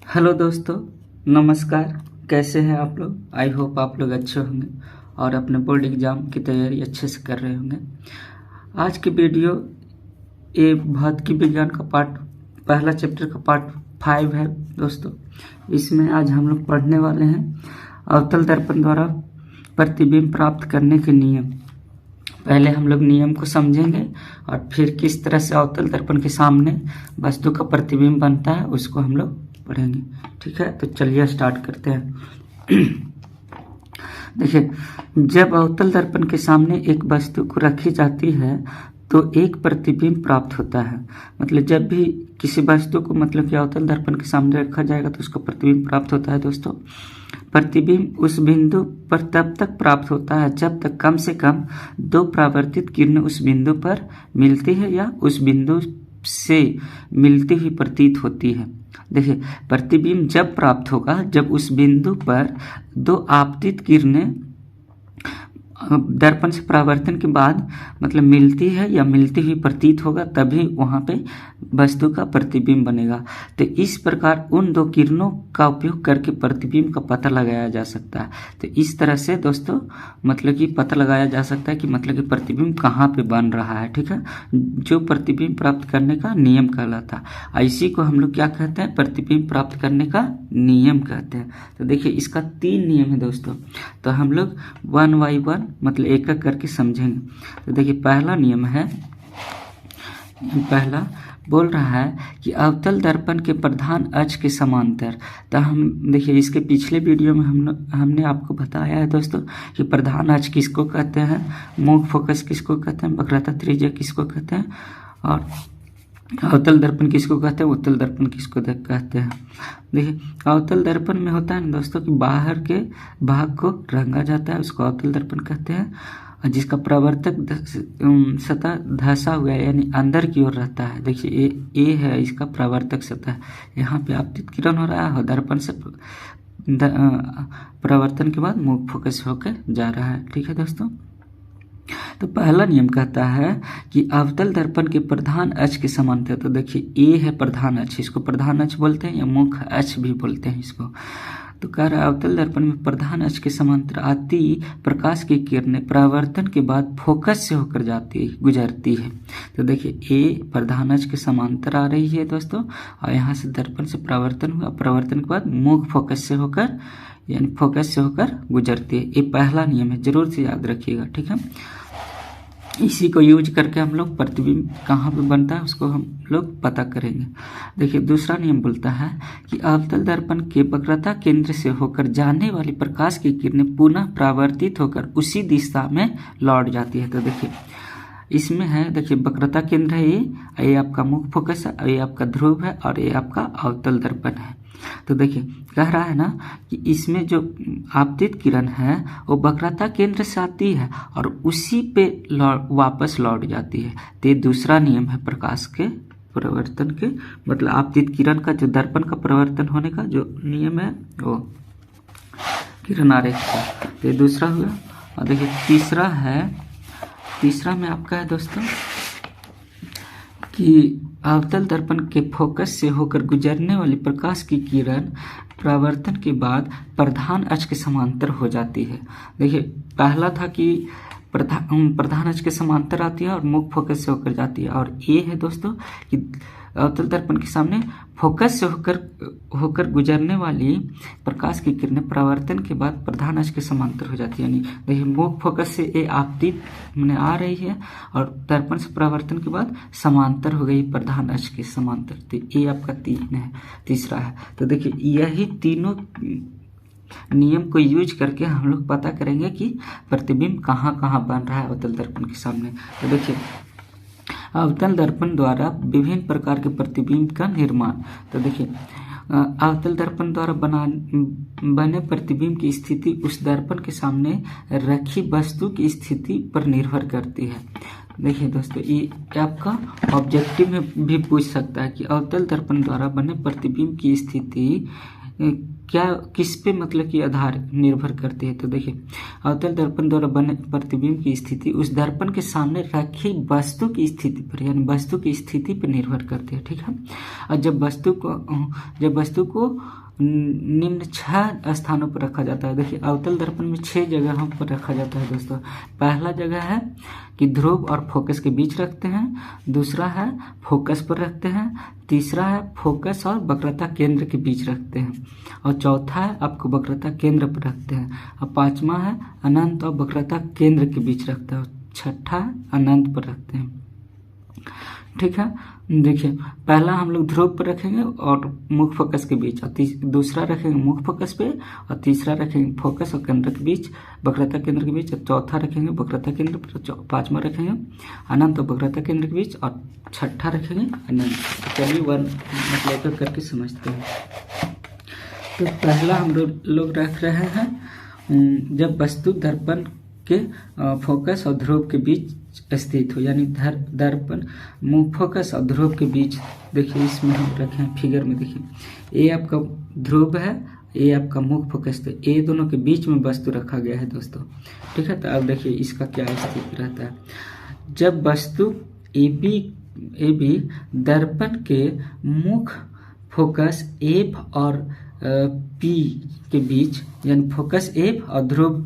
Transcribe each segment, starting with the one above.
Hello दोस्तों, नमस्कार। कैसे हैं आप लोग? आई होप आप लोग अच्छे होंगे और अपने बोर्ड एग्ज़ाम की तैयारी अच्छे से कर रहे होंगे। आज की वीडियो ये भौतिकी विज्ञान का पहला चैप्टर का पार्ट 5 है दोस्तों। इसमें आज हम लोग पढ़ने वाले हैं अवतल दर्पण द्वारा प्रतिबिंब प्राप्त करने के नियम। पहले हम लोग नियम को समझेंगे और फिर किस तरह से अवतल दर्पण के सामने वस्तु का प्रतिबिंब बनता है उसको हम लोग पढ़ेंगे। ठीक है, तो चलिए स्टार्ट करते हैं। देखिए, जब अवतल दर्पण के सामने एक वस्तु को रखी जाती है तो एक प्रतिबिंब प्राप्त होता है। मतलब जब भी किसी वस्तु को कि अवतल दर्पण के सामने रखा जाएगा तो उसका प्रतिबिंब प्राप्त होता है दोस्तों। प्रतिबिंब उस बिंदु पर तब तक प्राप्त होता है जब तक कम से कम दो परावर्तित किरणें उस बिंदु पर मिलती है या उस बिंदु से मिलती हुई प्रतीत होती है। देखिए, प्रतिबिंब जब प्राप्त होगा जब उस बिंदु पर दो आपतित किरणें दर्पण से परावर्तन के बाद मिलती है या मिलती हुई प्रतीत होगा, तभी वहाँ पे वस्तु का प्रतिबिंब बनेगा। तो इस प्रकार उन दो किरणों का उपयोग करके प्रतिबिंब का पता लगाया जा सकता है। तो इस तरह से दोस्तों कि पता लगाया जा सकता है कि प्रतिबिंब कहाँ पे बन रहा है। ठीक है, जो प्रतिबिंब प्राप्त करने का नियम कहलाता है। इसी को हम लोग क्या कहते हैं? प्रतिबिंब प्राप्त करने का नियम कहते हैं। तो देखिए, इसका 3 नियम है दोस्तों। तो हम लोग 1 by 1 एक एक करके समझेंगे। तो देखिए, पहला नियम है, पहला बोल रहा है कि अवतल दर्पण के प्रधान अक्ष के समांतर। तो हम देखिए, इसके पिछले वीडियो में हमने आपको बताया है दोस्तों कि प्रधान अक्ष किसको कहते हैं, मुख्य फोकस किसको कहते हैं, वक्रता त्रिज्या किसको कहते हैं, और अवतल दर्पण किसको कहते हैं, उत्तल दर्पण किसको कहते हैं। देखिए, अवतल दर्पण में होता है ना दोस्तों कि बाहर के भाग को रंगा जाता है, उसको अवतल दर्पण कहते हैं। और जिसका प्रवर्तक सतह धंसा हुआ है यानी अंदर की ओर रहता है। देखिए, ए है इसका प्रवर्तक सतह, यहाँ पे आपतित किरण हो रहा है और दर्पण से प्रवर्तन के बाद मुख्य फोकस होकर जा रहा है। ठीक है दोस्तों, तो पहला नियम कहता है कि अवतल दर्पण के प्रधान अक्ष के समांतर। तो देखिए, ए है प्रधान अक्ष, इसको प्रधान अक्ष बोलते हैं या मुख्य अक्ष भी बोलते हैं इसको। तो कह रहा है अवतल दर्पण में प्रधान अक्ष के समांतर आती प्रकाश की किरणें परावर्तन के बाद फोकस से होकर गुजरती है। तो देखिए, ए प्रधान अक्ष के समांतर आ रही है दोस्तों, और यहाँ से दर्पण से परावर्तन हुआ, परावर्तन के बाद मुख्य फोकस से होकर यानी फोकस से होकर गुजरती है। ये पहला नियम है, जरूर से याद रखिएगा। ठीक है, इसी को यूज करके हम लोग प्रतिबिंब कहाँ पे बनता है उसको हम लोग पता करेंगे। देखिए, दूसरा नियम बोलता है कि अवतल दर्पण के वक्रता केंद्र से होकर जाने वाली प्रकाश की किरणें पुनः परावर्तित होकर उसी दिशा में लौट जाती है। तो देखिए, इसमें है, देखिए वक्रता केंद्र है ये आपका मुख्य फोकस है, ये आपका ध्रुव है और ये आपका अवतल दर्पण है। तो देखिए, कह रहा है ना कि इसमें जो आपतित किरण है वो वक्रता केंद्र से आती है और उसी पे वापस लौट जाती है। तो ये दूसरा नियम है प्रकाश के परिवर्तन के, आपतित किरण का जो दर्पण का परिवर्तन होने का जो नियम है वो किरण आरेख का। तो ये दूसरा हुआ। और देखिए, तीसरा में आपका है दोस्तों कि अवतल दर्पण के फोकस से होकर गुजरने वाली प्रकाश की किरण परावर्तन के बाद प्रधान अक्ष के समांतर हो जाती है। देखिए, पहला था कि प्रधान अक्ष के समांतर आती है और मुख्य फोकस से होकर जाती है, और ये है दोस्तों कि अवतल दर्पण के सामने फोकस से होकर गुजरने वाली प्रकाश की किरणें परावर्तन के बाद प्रधान अक्ष के समांतर हो जाती है। यानी देखिए, मुख्य फोकस से ये आपतित आ रही है और दर्पण से परावर्तन के बाद समांतर हो गई प्रधान अक्ष के समांतर। तो ये आपका तीसरा है। तो देखिए, यही तीनों नियम को यूज करके हम लोग पता करेंगे कि प्रतिबिंब कहाँ कहाँ बन रहा है अवतल दर्पण के सामने। तो देखिए, अवतल दर्पण द्वारा विभिन्न प्रकार के प्रतिबिंब का निर्माण। तो देखिए, अवतल दर्पण द्वारा बने प्रतिबिंब की स्थिति उस दर्पण के सामने रखी वस्तु की स्थिति पर निर्भर करती है। देखिए दोस्तों, ये आपका ऑब्जेक्टिव में भी पूछ सकता है कि अवतल दर्पण द्वारा बने प्रतिबिंब की स्थिति क्या किस पे मतलब कि आधार निर्भर करती है। तो देखिए अवतल दर्पण द्वारा बने प्रतिबिंब की स्थिति उस दर्पण के सामने रखी वस्तु की स्थिति पर यानी वस्तु की स्थिति पर निर्भर करती है, ठीक है। और जब वस्तु को निम्न 6 स्थानों पर रखा जाता है। देखिए अवतल दर्पण में 6 जगहों पर रखा जाता है दोस्तों। पहला जगह है कि ध्रुव और फोकस के बीच रखते हैं, दूसरा है फोकस पर रखते हैं, तीसरा है फोकस और वक्रता केंद्र के बीच रखते हैं, और चौथा है आपको वक्रता केंद्र पर रखते हैं, और पांचवा है अनंत और वक्रता केंद्र के बीच रखते हैं, और छठा है अनंत पर रखते हैं, ठीक है। देखिए पहला हम लोग ध्रुव पर रखेंगे और मुख फोकस के बीच, और दूसरा रखेंगे मुख फोकस पे, और तीसरा रखेंगे फोकस और केंद्र के बीच, वक्रता केंद्र के बीच, और चौथा रखेंगे वक्रता केंद्र पर, पांचवा रखेंगे अनंत और वक्रता केंद्र के बीच, और छठा रखेंगे अनंत। चलिए वन मतलब करके समझते हैं। तो पहला हम लोग रख रहे हैं जब वस्तु दर्पण के फोकस और ध्रुव के बीच स्थित हो, यानी दर्पण मुख फोकस और ध्रुव के बीच। देखिए इसमें हम रखे हैं फिगर में, देखिए ए आपका ध्रुव है, ए आपका मुख फोकस, तो ए दोनों के बीच में वस्तु रखा गया है दोस्तों, ठीक है। तो अब देखिए इसका क्या स्थिति रहता है। जब वस्तु ए बी दर्पण के मुख फोकस एफ और पी के बीच, यानी फोकस एफ और ध्रुव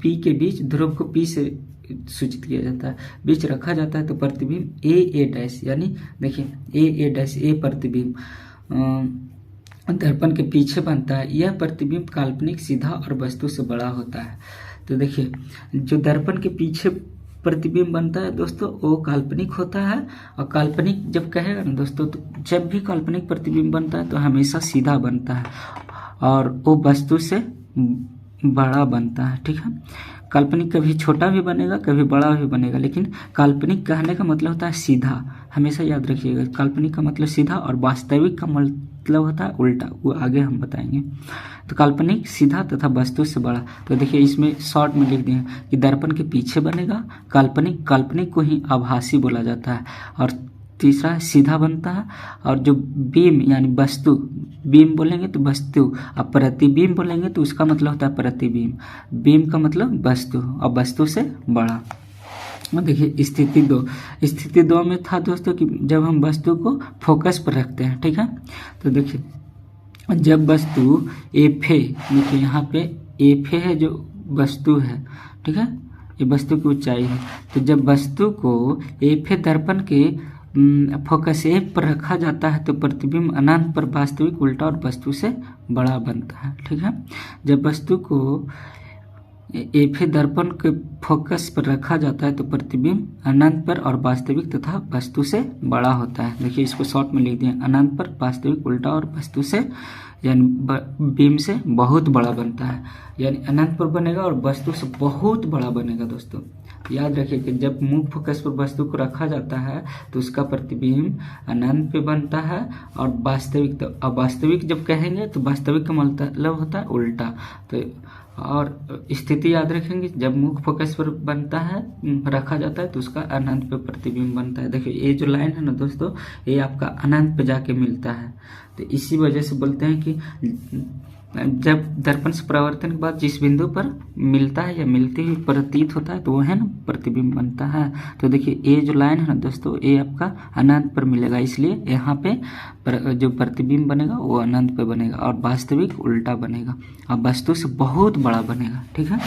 पी के बीच, ध्रुव को पी से सूचित किया जाता है, बीच रखा जाता है, तो प्रतिबिंब ए डैश, यानी देखिए ए डैश ए प्रतिबिंब दर्पण के पीछे बनता है। यह प्रतिबिंब काल्पनिक, सीधा और वस्तु से बड़ा होता है। तो देखिए जो दर्पण के पीछे प्रतिबिंब बनता है दोस्तों वो काल्पनिक होता है, और काल्पनिक जब कहेगा ना दोस्तों, तो जब भी काल्पनिक प्रतिबिंब बनता है तो हमेशा सीधा बनता है और वो वस्तु से बड़ा बनता है, ठीक है। काल्पनिक कभी छोटा भी बनेगा, कभी बड़ा भी बनेगा, लेकिन काल्पनिक कहने का मतलब होता है सीधा, हमेशा याद रखिएगा। काल्पनिक का मतलब सीधा और वास्तविक का मतलब होता है उल्टा, वो आगे हम बताएंगे। तो काल्पनिक सीधा तथा वस्तु से बड़ा। तो देखिए इसमें शॉर्ट में लिख दिए कि दर्पण के पीछे बनेगा काल्पनिक को ही आभासी बोला जाता है, और तीसरा सीधा बनता है, और जो बीम यानी वस्तु, बीम बोलेंगे तो वस्तु, और प्रतिबिंब बोलेंगे तो उसका मतलब होता है प्रतिबिंब। बीम का मतलब वस्तु और वस्तु से बड़ा। देखिए स्थिति दो में था दोस्तों कि जब हम वस्तु को फोकस पर रखते हैं, ठीक है। तो देखिए जब वस्तु एफे, देखिए यहाँ पे एफे है जो वस्तु है, ठीक है, ये वस्तु की ऊंचाई है। तो जब वस्तु को एफे दर्पण के फोकस एफ पर रखा जाता है तो प्रतिबिंब अनंत पर वास्तविक, उल्टा और वस्तु से बड़ा बनता है, ठीक है। जब वस्तु को एफे दर्पण के फोकस पर रखा जाता है तो प्रतिबिंब अनंत पर और वास्तविक तथा वस्तु से बड़ा होता है। देखिए इसको शॉर्ट में लिख दिए, अनंत पर, वास्तविक, उल्टा और वस्तु से, यानी बीम से बहुत बड़ा बनता है, यानी अनंत पर बनेगा और वस्तु से बहुत बड़ा बनेगा दोस्तों। याद रखिए कि जब मुख फोकस पर वस्तु को रखा जाता है तो उसका प्रतिबिंब अनंत पे बनता है, और वास्तविक, तो अवास्तविक जब कहेंगे तो वास्तविक का मतलब होता है उल्टा। तो और स्थिति याद रखेंगे, जब मुख फोकस पर बनता है, रखा जाता है, तो उसका अनंत पे प्रतिबिंब बनता है। देखिए ये जो लाइन है ना दोस्तों, ये आपका अनंत पे जाके मिलता है। तो इसी वजह से बोलते हैं कि जब दर्पण से परावर्तन के बाद जिस बिंदु पर मिलता है या मिलती हुई प्रतीत होता है तो वो है ना प्रतिबिंब बनता है। तो देखिए ये जो लाइन है ना दोस्तों, ये आपका अनंत पर मिलेगा, इसलिए यहाँ पे जो प्रतिबिंब बनेगा वो अनंत पे बनेगा, और वास्तविक उल्टा बनेगा, और वस्तु से बहुत बड़ा बनेगा, ठीक है।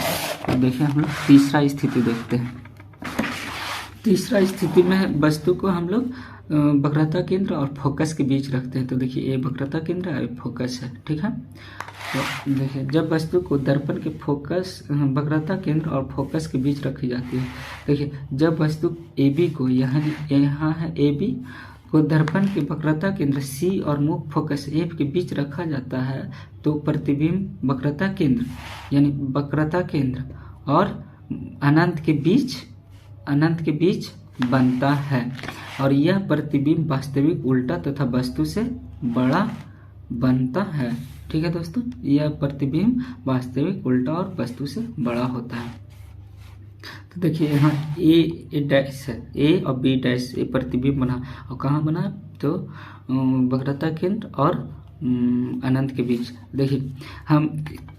तो देखिए हम लोग तीसरा स्थिति देखते हैं। तीसरा स्थिति में वस्तु को हम लोग वक्रता केंद्र और फोकस के बीच रखते हैं। तो देखिए ये वक्रता केंद्र है, ये फोकस है, ठीक है। तो देखिए जब वस्तु को दर्पण के फोकस, वक्रता केंद्र और फोकस के बीच रखी जाती है। देखिए जब वस्तु ए बी को, यहाँ है ए बी को दर्पण के वक्रता केंद्र सी और मुख फोकस एफ के बीच रखा जाता है तो प्रतिबिंब वक्रता केंद्र, यानी वक्रता केंद्र और अनंत के बीच बनता है, और यह प्रतिबिंब वास्तविक, उल्टा तथा वस्तु से बड़ा बनता है, ठीक है दोस्तों। यह प्रतिबिंब वास्तविक, उल्टा और वस्तु से बड़ा होता है। तो देखिए यहाँ ए डैश है, ए और बी डैश, ए प्रतिबिंब बना, और कहाँ बना, तो वक्रता केंद्र और अनंत के बीच। देखिए हम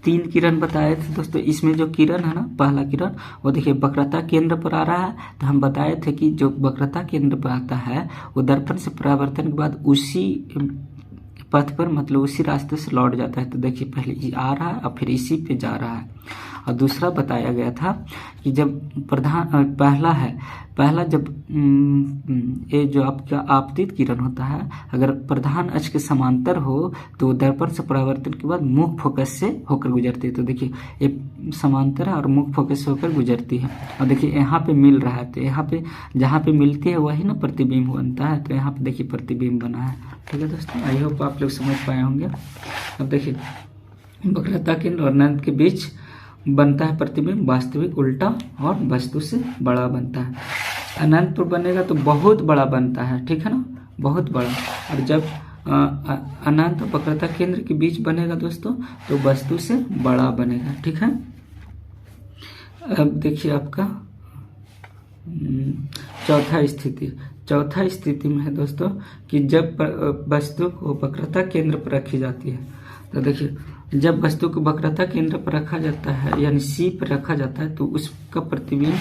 3 किरण बताए थे दोस्तों, इसमें जो किरण है ना, पहला किरण वो देखिए वक्रता केंद्र पर आ रहा है, तो हम बताए थे कि जो वक्रता केंद्र पर आता है वो दर्पण से परावर्तन के बाद उसी पथ पर मतलब उसी रास्ते से लौट जाता है। तो देखिए पहले ये आ रहा है और फिर इसी पे जा रहा है। और दूसरा बताया गया था कि जब पहला जब ये जो आपका आपतित किरण होता है अगर प्रधान अक्ष के समांतर हो तो दर्पण से परावर्तन के बाद मुख्य फोकस से होकर गुजरती है। तो देखिए ये समांतर है और मुख्य फोकस से होकर गुजरती है। और देखिए यहाँ पे मिल रहा है, तो यहाँ पे जहाँ पे मिलती है वही ना प्रतिबिंब बनता है। तो यहाँ पे देखिए प्रतिबिंब बना है। ठीक है दोस्तों, आई होप आप लोग समझ पाए होंगे। अब देखिए वक्रता केंद्र और अनंत के बीच बनता है प्रतिबिंब, वास्तविक उल्टा और वस्तु से बड़ा बनता है। अनंत पर बनेगा तो बहुत बड़ा बनता है, ठीक है ना, बहुत बड़ा। और जब अनंत और वक्रता केंद्र के बीच बनेगा दोस्तों तो वस्तु से बड़ा बनेगा। ठीक है, अब देखिए आपका चौथा स्थिति में है दोस्तों कि जब वस्तु को वक्रता केंद्र पर रखी जाती है। तो देखिए जब वस्तु को वक्रता केंद्र पर रखा जाता है यानी सी पर रखा जाता है तो उसका प्रतिबिंब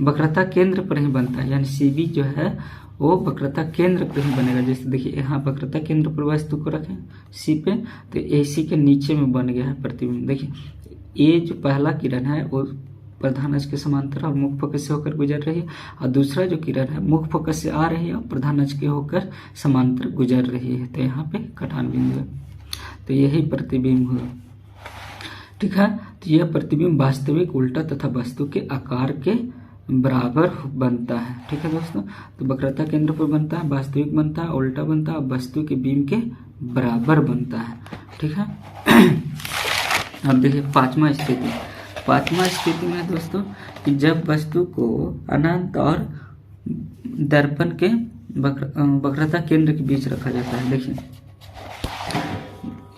वक्रता केंद्र पर ही बनता है, यानी सी बी जो है वो वक्रता केंद्र पर ही बनेगा। जैसे देखिए यहाँ वक्रता केंद्र पर वस्तु को रखें सी पे तो ए सी के नीचे में बन गया है प्रतिबिंब। देखिए ये जो पहला किरण है वो प्रधान अक्ष के समांतर और मुख्य फोकस से होकर गुजर रही है, और दूसरा जो किरण है मुख्य फोकस से आ रही है और प्रधान अक्ष के होकर समांतर गुजर रही है। तो यहाँ पे कटान बिंदु है, तो यही प्रतिबिंब हुआ। ठीक है, तो यह प्रतिबिंब वास्तविक उल्टा तथा वस्तु के आकार के बराबर बनता है। ठीक है दोस्तों, तो वक्रता केंद्र पर बनता है, वास्तविक बनता है, उल्टा बनता है, वस्तु के बीम के बराबर बनता है। ठीक है, अब देखिए पांचवा स्थिति में दोस्तों कि जब वस्तु को अनंत और दर्पण के वक्रता केंद्र के बीच रखा जाता है। देखिए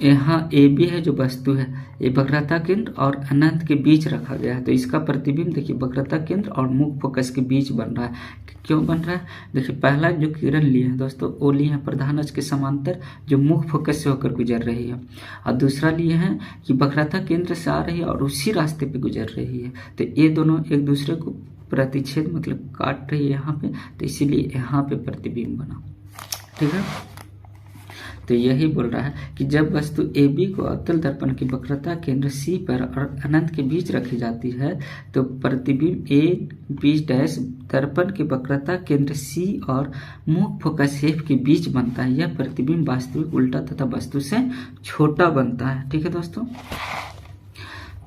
यहाँ ए बी है जो वस्तु है, ये वक्रता केंद्र और अनंत के बीच रखा गया है। तो इसका प्रतिबिंब देखिए वक्रता केंद्र और मुख्य फोकस के बीच बन रहा है। क्यों बन रहा है? देखिए पहला जो किरण लिए है दोस्तों वो लिए हैं प्रधान अक्ष के समांतर जो मुख्य फोकस से होकर गुजर रही है, और दूसरा लिए हैं कि वक्रता केंद्र से आ रही है और उसी रास्ते पे गुजर रही है। तो ये दोनों एक दूसरे को प्रतिच्छेद मतलब काट रही है यहाँ पे, तो इसीलिए यहाँ पे प्रतिबिंब बना। ठीक है, तो यही बोल रहा है कि जब वस्तु ए बी को अवतल दर्पण की वक्रता केंद्र सी पर और अनंत के बीच रखी जाती है तो प्रतिबिंब ए बी डैश दर्पण के वक्रता केंद्र सी और मुख्य फोकस एफ के बीच बनता है। यह प्रतिबिंब वास्तविक उल्टा तथा वस्तु से छोटा बनता है। ठीक है दोस्तों,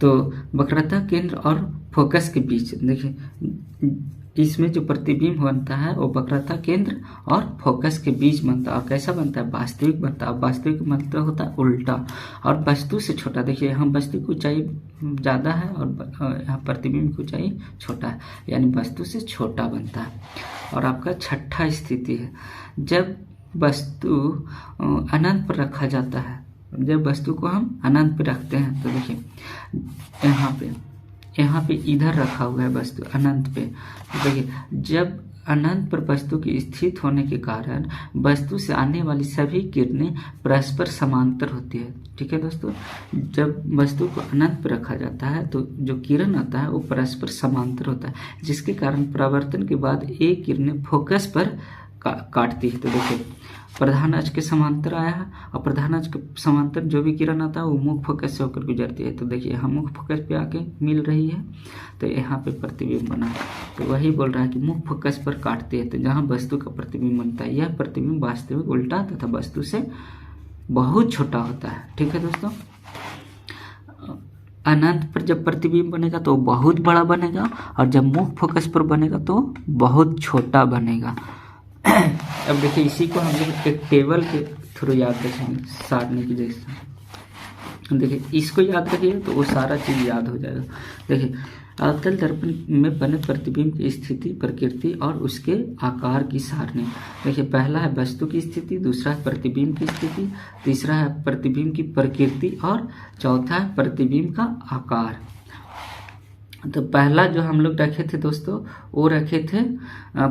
तो वक्रता केंद्र और फोकस के बीच देखिए इसमें जो प्रतिबिंब बनता है वो वक्रता केंद्र और फोकस के बीच बनता है। और कैसा बनता है? वास्तविक बनता है। वास्तविक मतलब होता है उल्टा और वस्तु से छोटा। देखिए यहाँ वस्तु की ऊंचाई ज़्यादा है और यहाँ प्रतिबिंब की ऊंचाई छोटा है, यानी वस्तु से छोटा बनता है। और आपका छठा स्थिति है जब वस्तु अनंत पर रखा जाता है। जब वस्तु को हम अनंत पर रखते हैं तो देखिए यहाँ पे इधर रखा हुआ है वस्तु अनंत पे। देखिए जब अनंत पर वस्तु की स्थित होने के कारण वस्तु से आने वाली सभी किरणें परस्पर समांतर होती है। ठीक है दोस्तों, जब वस्तु को अनंत पर रखा जाता है तो जो किरण आता है वो परस्पर समांतर होता है, जिसके कारण परावर्तन के बाद एक किरणें फोकस पर काटती है। तो देखिए प्रधान अक्ष के समांतर आया है और प्रधान अक्ष के समांतर जो भी किरण आता है वो मुख्य फोकस से होकर गुजरती है। तो देखिए यहाँ मुख्य फोकस पे आके मिल रही है तो यहाँ पे प्रतिबिंब बना। तो वही बोल रहा है कि मुख्य फोकस पर काटती है तो जहाँ वस्तु का प्रतिबिंब बनता है यह प्रतिबिंब वास्तविक उल्टा तथा वस्तु से बहुत छोटा होता है। ठीक है दोस्तों, अनंत पर जब प्रतिबिंब बनेगा तो बहुत बड़ा बनेगा और जब मुख्य फोकस पर बनेगा तो बहुत छोटा बनेगा। अब देखिए इसी को हम लोग एक टेबल के थ्रू याद रखेंगे सारणी की जैसे। देखिए इसको याद रखिए तो वो सारा चीज़ याद हो जाएगा। देखिए अवतल दर्पण में बने प्रतिबिंब की स्थिति, प्रकृति और उसके आकार की सारणी। देखिए पहला है वस्तु की स्थिति, दूसरा है प्रतिबिंब की स्थिति, तीसरा है प्रतिबिंब की प्रकृति और चौथा है प्रतिबिंब का आकार। तो पहला जो हम लोग रखे थे दोस्तों, वो रखे थे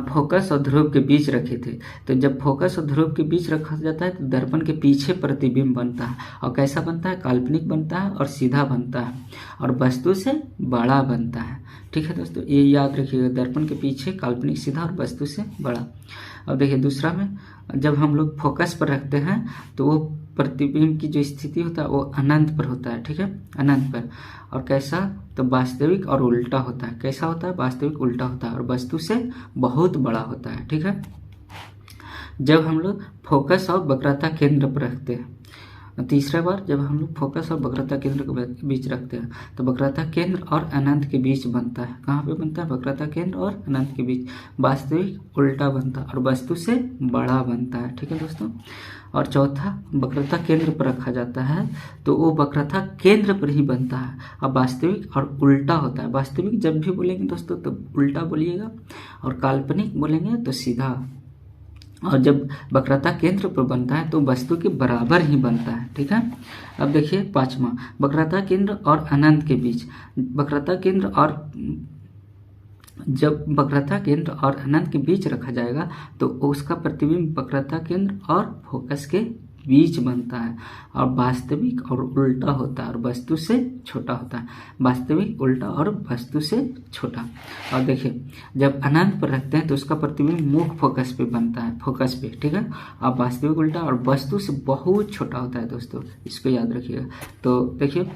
फोकस और ध्रुव के बीच रखे थे। तो जब फोकस और ध्रुव के बीच रखा जाता है तो दर्पण के पीछे प्रतिबिंब बनता है, और कैसा बनता है, काल्पनिक बनता है और सीधा बनता है और वस्तु से बड़ा बनता है। ठीक है दोस्तों, ये याद रखिएगा, दर्पण के पीछे काल्पनिक सीधा और वस्तु से बड़ा। अब देखिए दूसरा में, जब हम लोग फोकस पर रखते हैं तो वो प्रतिबिंब की जो स्थिति होता है वो अनंत पर होता है। ठीक है, अनंत पर। और कैसा, तो वास्तविक और उल्टा होता है। कैसा होता है, वास्तविक उल्टा होता है और वस्तु से बहुत बड़ा होता है। ठीक है, जब हम लोग फोकस और वक्रता केंद्र पर रखते हैं, तीसरा बार जब हम लोग फोकस और वक्रता केंद्र के बीच रखते हैं तो वक्रता केंद्र और अनंत के बीच बनता है। कहाँ पे बनता है, वक्रता केंद्र और अनंत के बीच। वास्तविक उल्टा बनता है और वस्तु से बड़ा बनता है। ठीक है दोस्तों, और चौथा, वक्रता केंद्र पर रखा जाता है तो वो वक्रता केंद्र पर ही बनता है। अब वास्तविक और उल्टा होता है। वास्तविक जब भी बोलेंगे दोस्तों तो उल्टा बोलिएगा, और काल्पनिक बोलेंगे तो सीधा। और जब वक्रता केंद्र पर बनता है तो वस्तु के बराबर ही बनता है। ठीक है, अब देखिए पांचवा, वक्रता केंद्र और अनंत के बीच। वक्रता केंद्र और जब वक्रता केंद्र और अनंत के बीच रखा जाएगा तो उसका प्रतिबिंब वक्रता केंद्र और फोकस के बीच बनता है और वास्तविक और उल्टा होता है और वस्तु से छोटा होता है। वास्तविक, उल्टा और वस्तु से छोटा। और देखिए जब अनंत पर रखते हैं तो उसका प्रतिबिंब मुख्य फोकस पे बनता है, फोकस पे। ठीक है, और वास्तविक, उल्टा और वस्तु से बहुत छोटा होता है दोस्तों, इसको याद रखिएगा। तो देखिए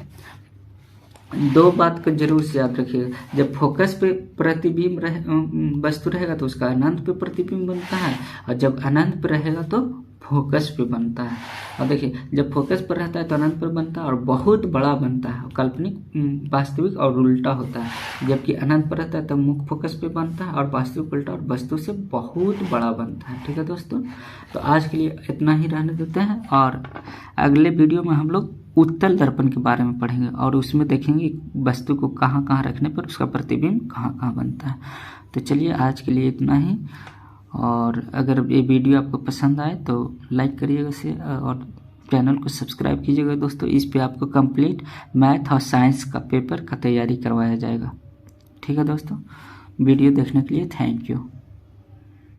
दो बात को जरूर से याद रखिएगा, जब फोकस पे प्रतिबिंब वस्तु रहेगा तो उसका अनंत पे प्रतिबिंब बनता है, और जब अनंत पे रहेगा तो फोकस पे बनता है। और देखिए जब फोकस पर रहता है तो अनंत पर बनता है और बहुत बड़ा बनता है, काल्पनिक, वास्तविक और उल्टा होता है। जबकि अनंत पर रहता है तो मुख्य फोकस पे बनता है और वास्तविक, उल्टा और वस्तु से बहुत बड़ा बनता है। ठीक है दोस्तों, तो आज के लिए इतना ही रहने देते हैं, और अगले वीडियो में हम लोग उत्तल दर्पण के बारे में पढ़ेंगे और उसमें देखेंगे वस्तु को कहाँ कहाँ रखने पर उसका प्रतिबिंब कहाँ कहाँ बनता है। तो चलिए आज के लिए इतना ही, और अगर ये वीडियो आपको पसंद आए तो लाइक करिएगा इसे और चैनल को सब्सक्राइब कीजिएगा दोस्तों। इस पे आपको कंप्लीट मैथ और साइंस का पेपर का तैयारी करवाया जाएगा। ठीक है दोस्तों, वीडियो देखने के लिए थैंक यू।